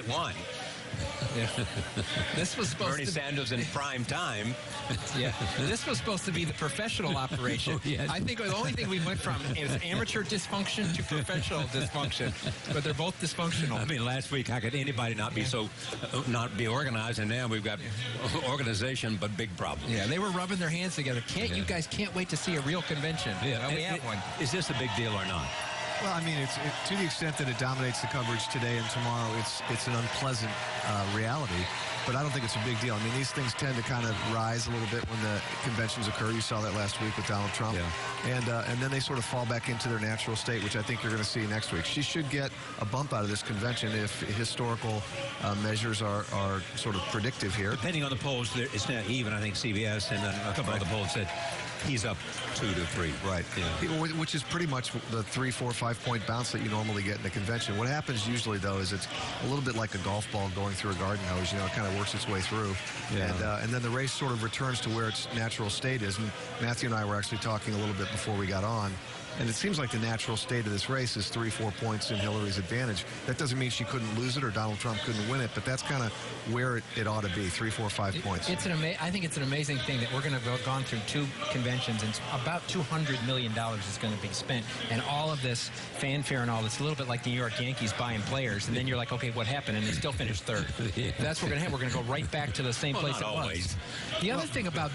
won. Yeah. This was supposed Bernie to Sanders in prime time. Yeah, this was supposed to be the professional operation. Oh, yes. I think the only thing we went from is amateur dysfunction to professional dysfunction, but they're both dysfunctional. I mean, last week, how could anybody not be not be organized? And now we've got organization, but big problems. Yeah, they were rubbing their hands together. You guys can't wait to see a real convention. Yeah, well, we have one. Is this a big deal or not? Well, I mean, to the extent that it dominates the coverage today and tomorrow, it's an unpleasant reality. But I don't think it's a big deal. I mean, these things tend to kind of rise a little bit when the conventions occur. You saw that last week with Donald Trump. Yeah. And then they sort of fall back into their natural state, which I think you're going to see next week. She should get a bump out of this convention if historical measures are sort of predictive here. Depending on the polls, it's not even. I think CBS and then a couple of the polls said he's up 2 to 3. Right. Yeah. Which is pretty much the 3, 4, 5-point bounce that you normally get in a convention. What happens usually, though, is it's a little bit like a golf ball going through a garden hose. You know, it kind of works its way through. Yeah. And then the race sort of returns to where its natural state is. And Matthew and I were actually talking a little bit before we got on. And it seems like the natural state of this race is 3, 4 points in Hillary's advantage. That doesn't mean she couldn't lose it or Donald Trump couldn't win it, but that's kind of where it ought to be, 3, 4, 5 points. I think it's an amazing thing that we're going to have gone through 2 conventions and about $200 million is going to be spent. And all of this fanfare and all this, a little bit like the New York Yankees buying players. And then you're like, okay, what happened? And they still finished third. Yeah. That's what we're going to have. We're going to go right back to the same place it was. The other thing about,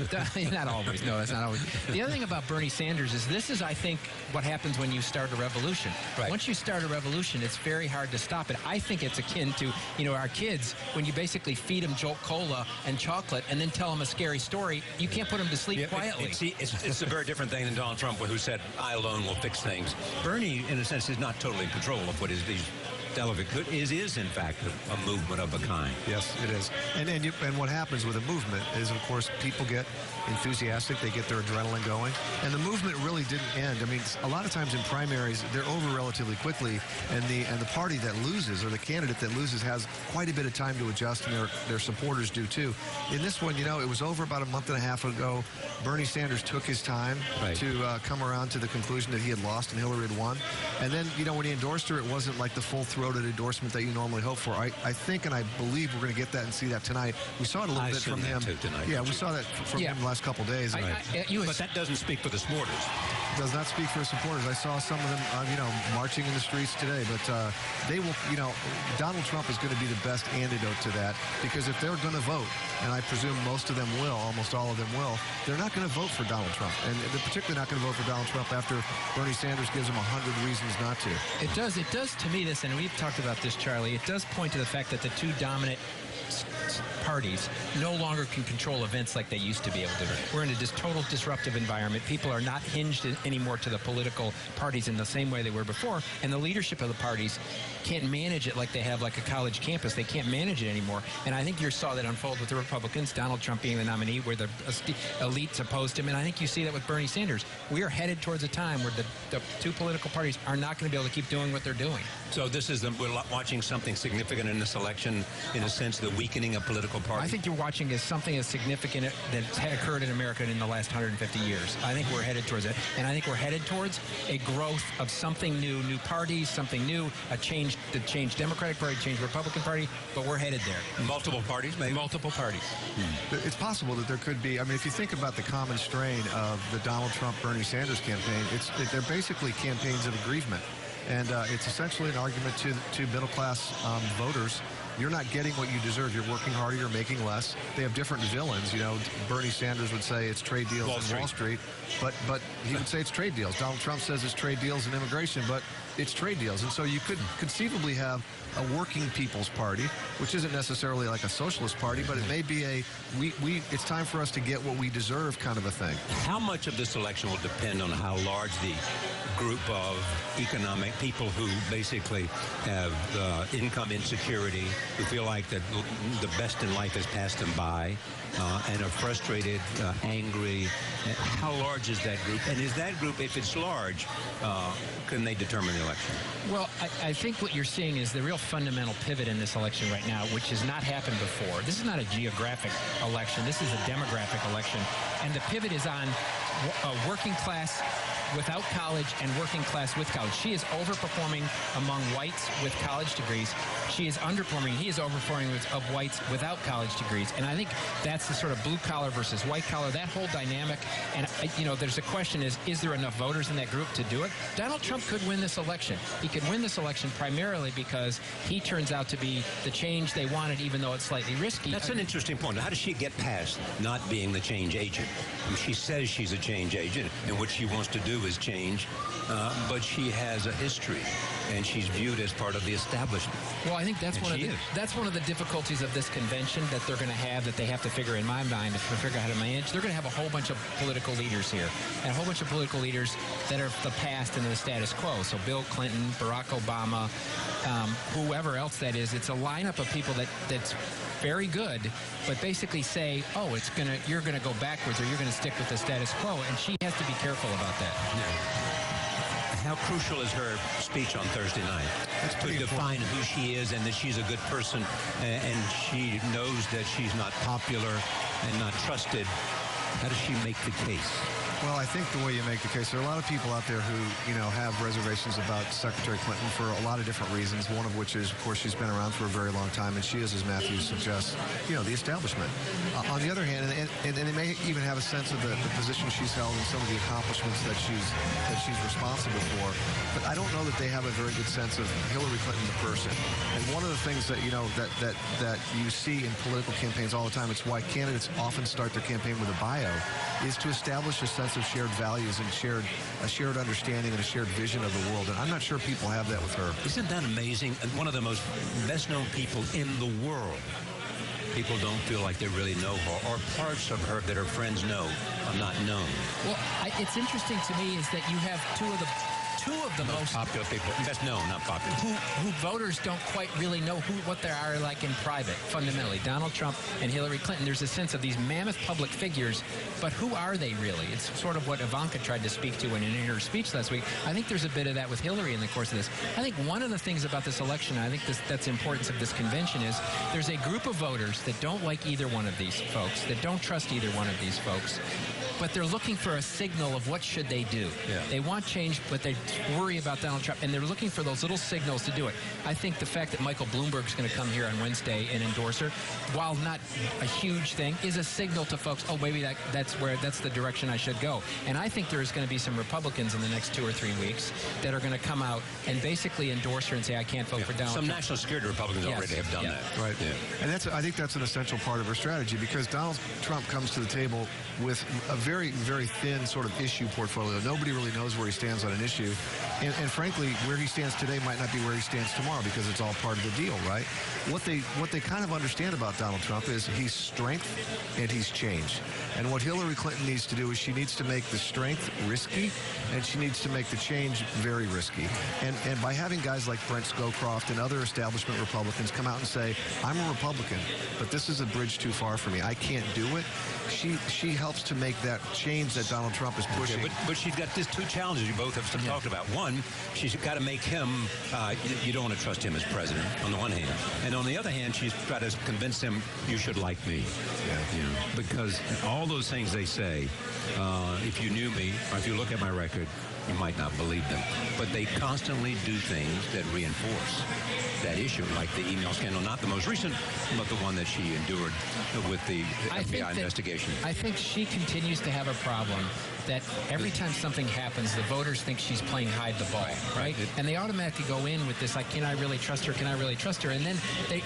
not always, no, that's not always. The other thing about Bernie Sanders is this is, I think, what happens when you start a revolution. Right. Once you start a revolution, it's very hard to stop it. I think it's akin to, our kids, when you basically feed them Jolt Cola and chocolate and then tell them a scary story, you can't put them to sleep quietly. It's a very different thing than Donald Trump, who said, I alone will fix things. Bernie, in a sense, is not totally in control of what is these delegate is in fact a movement of a kind. Yes, it is. And what happens with a movement is, of course, people get enthusiastic, they get their adrenaline going, and the movement really didn't end. I mean, a lot of times in primaries, they're over relatively quickly, and the party that loses, or the candidate that loses, has quite a bit of time to adjust, and their supporters do too. In this one, it was over about a month and a half ago. Bernie Sanders took his time to come around to the conclusion that he had lost and Hillary had won. And then, when he endorsed her, it wasn't like the full-throated endorsement that you normally hope for. I think and I believe we're going to get that and see that tonight. We saw it a little bit from him. Tonight, yeah, we saw that from him the last couple of days. But that doesn't speak for the supporters. It does not speak for the supporters. I saw some of them, marching in the streets today. But they will, Donald Trump is going to be the best antidote to that, because if they're going to vote, and I presume most of them will, almost all of them will, they're not going to vote for Donald Trump. And they're particularly not going to vote for Donald Trump after Bernie Sanders gives them 100 reasons not to. It does to me this, and we've talked about this, Charlie, it does point to the fact that the 2 dominant parties no longer can control events like they used to be able to. We're in a total disruptive environment. People are not hinged anymore to the political parties in the same way they were before, and the leadership of the parties can't manage it like they have like a college campus. They can't manage it anymore, and I think you saw that unfold with the Republicans, Donald Trump being the nominee, where the elites opposed him, and I think you see that with Bernie Sanders. We are headed towards a time where the 2 political parties are not going to be able to keep doing what they're doing. So we're watching something significant in this election, in a sense, the weakening of political parties. I think you're watching something as significant that's occurred in America in the last 150 years. I think we're headed towards it, and I think we're headed towards a growth of something new parties, something new, the change Democratic Party, change Republican Party, but we're headed there. Multiple parties, maybe? Multiple parties. It's possible that there could be, if you think about the common strain of the Donald Trump-Bernie Sanders campaign, they're basically campaigns of aggrievement. And it's essentially an argument to middle-class voters. You're not getting what you deserve. You're working harder. You're making less. They have different villains. Bernie Sanders would say it's trade deals and Wall Street, but he would say it's trade deals. Donald Trump says it's trade deals and immigration, but it's trade deals. And so you could conceivably have a working people's party, which isn't necessarily like a socialist party, but it may be it's time for us to get what we deserve kind of a thing. How much of this election will depend on how large the group of economic people who basically have income insecurity, who feel like that the best in life has passed them by, and are frustrated, angry. How large is that group? And is that group, if it's large, can they determine the election? Well, I think what you're seeing is the real fundamental pivot in this election right now, which has not happened before. This is not a geographic election. This is a demographic election. And the pivot is on working class without college and working class with college. She is overperforming among whites with college degrees. She is underperforming. He is overperforming of whites without college degrees. And I think that's the sort of blue collar versus white collar, that whole dynamic. And, there's a question is there enough voters in that group to do it? Donald Trump could win this election. He could win this election primarily because he turns out to be the change they wanted, even though it's slightly risky. That's an interesting point. How does she get past not being the change agent? I mean, she says she's a change agent, and what she wants to do is change, but she has a history, and she's viewed as part of the establishment. Well, I think that's one of the difficulties of this convention that they're going to have, that they have to figure, in my mind, to figure out how to manage. They're going to have a whole bunch of political leaders here, and a whole bunch of political leaders that are the past and the status quo. So Bill Clinton, Barack Obama, whoever else that is. It's a lineup of people that's very good, but basically say, you're going to go backwards, or you're going to stick with the status quo, and she has to be careful about that. Yeah. How crucial is her speech on Thursday night to define who she is and that she's a good person, and she knows that she's not popular and not trusted? How does she make the case? Well, I think the way you make the case, there are a lot of people out there who, have reservations about Secretary Clinton for a lot of different reasons, one of which is, of course, she's been around for a very long time, and she is, as Matthew suggests, the establishment. On the other hand, and they may even have a sense of the position she's held and some of the accomplishments that she's responsible for, but I don't know that they have a very good sense of Hillary Clinton, the person. And one of the things that, that you see in political campaigns all the time, it's why candidates often start their campaign with a bio, is to establish a sense of shared values and a shared understanding and a shared vision of the world. And I'm not sure people have that with her. Isn't that amazing? One of the most best-known people in the world. People don't feel like they really know her, or parts of her that her friends know are not known. Well, it's interesting to me is that you have two of the most popular people, best known, not popular, who voters don't quite really know what they are like in private, fundamentally. Donald Trump and Hillary Clinton, there's a sense of these mammoth public figures, but who are they really? It's sort of what Ivanka tried to speak to in her speech last week. I think there's a bit of that with Hillary in the course of this. I think one of the things about this election, I think that's the importance of this convention, is there's a group of voters that don't like either one of these folks, that don't trust either one of these folks, but they're looking for a signal of what should they do. Yeah. They want change, but they worry about Donald Trump, and they're looking for those little signals to do it. I think the fact that Michael Bloomberg's going to come here on Wednesday and endorse her, while not a huge thing, is a signal to folks, maybe that's the direction I should go. And I think there's going to be some Republicans in the next 2 or 3 weeks that are going to come out and basically endorse her and say, I can't vote for Donald Trump. Some national security Republicans already have done that. Right. Yeah. And I think that's an essential part of her strategy, because Donald Trump comes to the table with a very, very thin sort of issue portfolio. Nobody really knows where he stands on an issue. And frankly, where he stands today might not be where he stands tomorrow, because it's all part of the deal, right? What they kind of understand about Donald Trump is he's strength and he's change. And what Hillary Clinton needs to do is she needs to make the strength risky, and she needs to make the change very risky. And by having guys like Brent Scowcroft and other establishment Republicans come out and say, I'm a Republican, but this is a bridge too far for me, I can't do it, she helps to make that change that Donald Trump is pushing. Okay, but she's got these two challenges you both have talked about. One, she's got to make him, you don't want to trust him as president, on the one hand. And on the other hand, she's trying to convince him, you should like me. Yeah. Because all those things they say, if you knew me, or if you look at my record, you might not believe them. But they constantly do things that reinforce that issue, like the email scandal, not the most recent, but the one that she endured with the FBI investigation. I think she continues to have a problem that every time something happens, the voters think she's playing hide the ball, right? And they automatically go in with this, like, can I really trust her? Can I really trust her? And then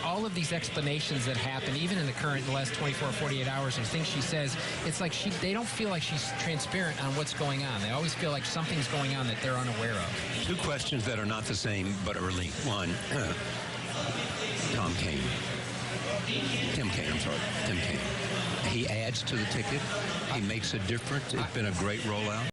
all of these explanations that happen, even in the last 24 or 48 hours, of things she says, it's like they don't feel like she's transparent on what's going on. They always feel like something's going on that they're unaware of. Two questions that are not the same, but are linked. One, Tim Kaine. He adds to the ticket. He makes a difference. It's been a great rollout.